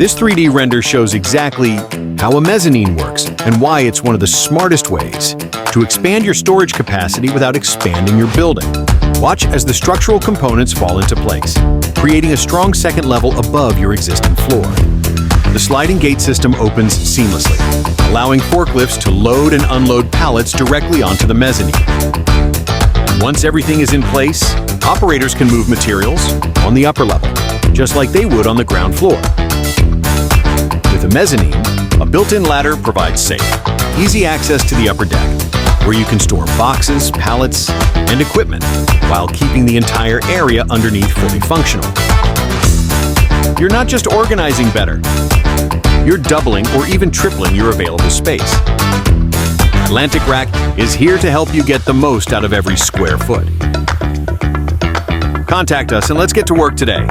This 3D render shows exactly how a mezzanine works and why it's one of the smartest ways to expand your storage capacity without expanding your building. Watch as the structural components fall into place, creating a strong second level above your existing floor. The sliding gate system opens seamlessly, allowing forklifts to load and unload pallets directly onto the mezzanine. Once everything is in place, operators can move materials on the upper level, just like they would on the ground floor. With a mezzanine, a built-in ladder provides safe, easy access to the upper deck, where you can store boxes, pallets, and equipment, while keeping the entire area underneath fully functional. You're not just organizing better, you're doubling or even tripling your available space. Atlantic Rack is here to help you get the most out of every square foot. Contact us and let's get to work today.